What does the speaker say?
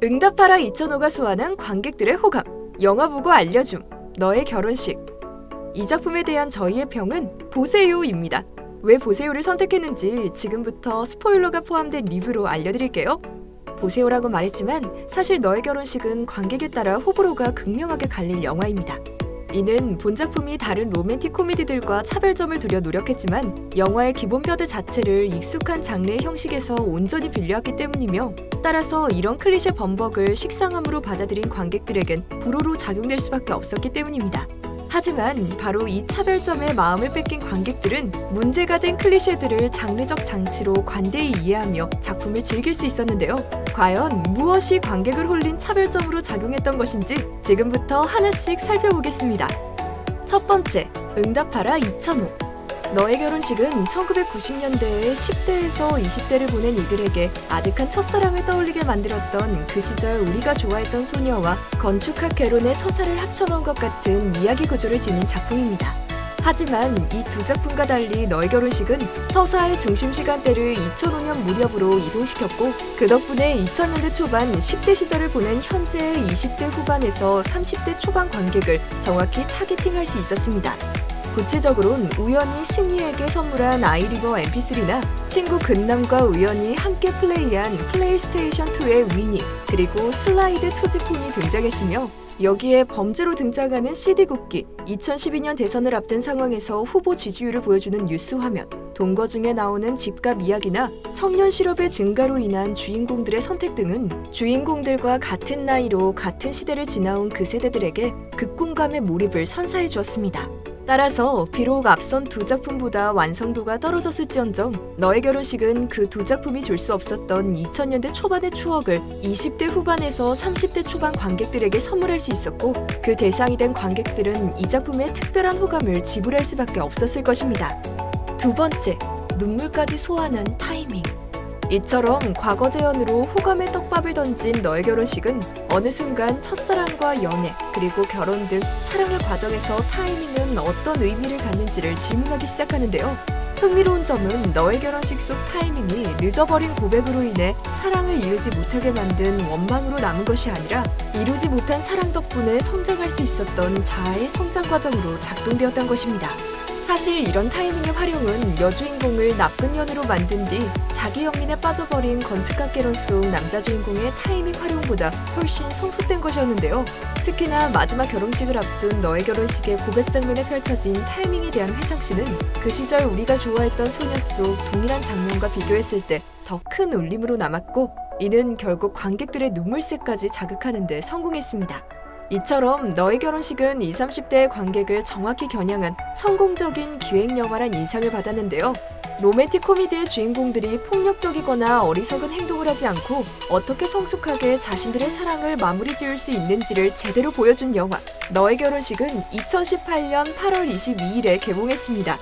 응답하라 2005가 소환한 관객들의 호감, 영화 보고 알려줌, 너의 결혼식. 이 작품에 대한 저희의 평은 보세요입니다. 왜 보세요를 선택했는지 지금부터 스포일러가 포함된 리뷰로 알려드릴게요. 보세요라고 말했지만 사실 너의 결혼식은 관객에 따라 호불호가 극명하게 갈릴 영화입니다. 이는 본 작품이 다른 로맨틱 코미디들과 차별점을 두려 노력했지만 영화의 기본 뼈대 자체를 익숙한 장르의 형식에서 온전히 빌려왔기 때문이며, 따라서 이런 클리셰 범벅을 식상함으로 받아들인 관객들에겐 불호로 작용될 수밖에 없었기 때문입니다. 하지만 바로 이 차별점에 마음을 뺏긴 관객들은 문제가 된 클리셰들을 장르적 장치로 관대히 이해하며 작품을 즐길 수 있었는데요. 과연 무엇이 관객을 홀린 차별점으로 작용했던 것인지 지금부터 하나씩 살펴보겠습니다. 첫 번째, 응답하라 2005. 너의 결혼식은 1990년대에 10대에서 20대를 보낸 이들에게 아득한 첫사랑을 떠올리게 만들었던 그 시절 우리가 좋아했던 소녀와 건축학 개론의 서사를 합쳐놓은 것 같은 이야기 구조를 지닌 작품입니다. 하지만 이 두 작품과 달리 너의 결혼식은 서사의 중심 시간대를 2005년 무렵으로 이동시켰고, 그 덕분에 2000년대 초반 10대 시절을 보낸 현재의 20대 후반에서 30대 초반 관객을 정확히 타겟팅할 수 있었습니다. 구체적으로는 우연히 승희에게 선물한 아이리버 mp3나 친구 근남과 우연히 함께 플레이한 플레이스테이션2의 위니, 그리고 슬라이드 투지폰이 등장했으며, 여기에 범죄로 등장하는 CD 굽기, 2012년 대선을 앞둔 상황에서 후보 지지율을 보여주는 뉴스 화면, 동거 중에 나오는 집값 이야기나 청년 실업의 증가로 인한 주인공들의 선택 등은 주인공들과 같은 나이로 같은 시대를 지나온 그 세대들에게 극공감의 몰입을 선사해 주었습니다. 따라서 비록 앞선 두 작품보다 완성도가 떨어졌을지언정 너의 결혼식은 그 두 작품이 줄 수 없었던 2000년대 초반의 추억을 20대 후반에서 30대 초반 관객들에게 선물할 수 있었고, 그 대상이 된 관객들은 이 작품에 특별한 호감을 지불할 수밖에 없었을 것입니다. 두 번째, 눈물까지 소환한 타이밍. 이처럼 과거 재현으로 호감의 떡밥을 던진 너의 결혼식은 어느 순간 첫사랑과 연애, 그리고 결혼 등 사랑의 과정에서 타이밍은 어떤 의미를 갖는지를 질문하기 시작하는데요. 흥미로운 점은 너의 결혼식 속 타이밍이 늦어버린 고백으로 인해 사랑을 이루지 못하게 만든 원망으로 남은 것이 아니라 이루지 못한 사랑 덕분에 성장할 수 있었던 자아의 성장 과정으로 작동되었던 것입니다. 사실 이런 타이밍의 활용은 여주인공을 나쁜 년으로 만든 뒤 자기 연민에 빠져버린 건축학 개론 속 남자 주인공의 타이밍 활용보다 훨씬 성숙된 것이었는데요. 특히나 마지막 결혼식을 앞둔 너의 결혼식의 고백 장면에 펼쳐진 타이밍에 대한 회상씬은 그 시절 우리가 좋아했던 소녀 속 동일한 장면과 비교했을 때 더 큰 울림으로 남았고, 이는 결국 관객들의 눈물새까지 자극하는 데 성공했습니다. 이처럼 너의 결혼식은 20, 30대의 관객을 정확히 겨냥한 성공적인 기획영화란 인상을 받았는데요. 로맨틱 코미디의 주인공들이 폭력적이거나 어리석은 행동을 하지 않고 어떻게 성숙하게 자신들의 사랑을 마무리 지을 수 있는지를 제대로 보여준 영화 너의 결혼식은 2018년 8월 22일에 개봉했습니다.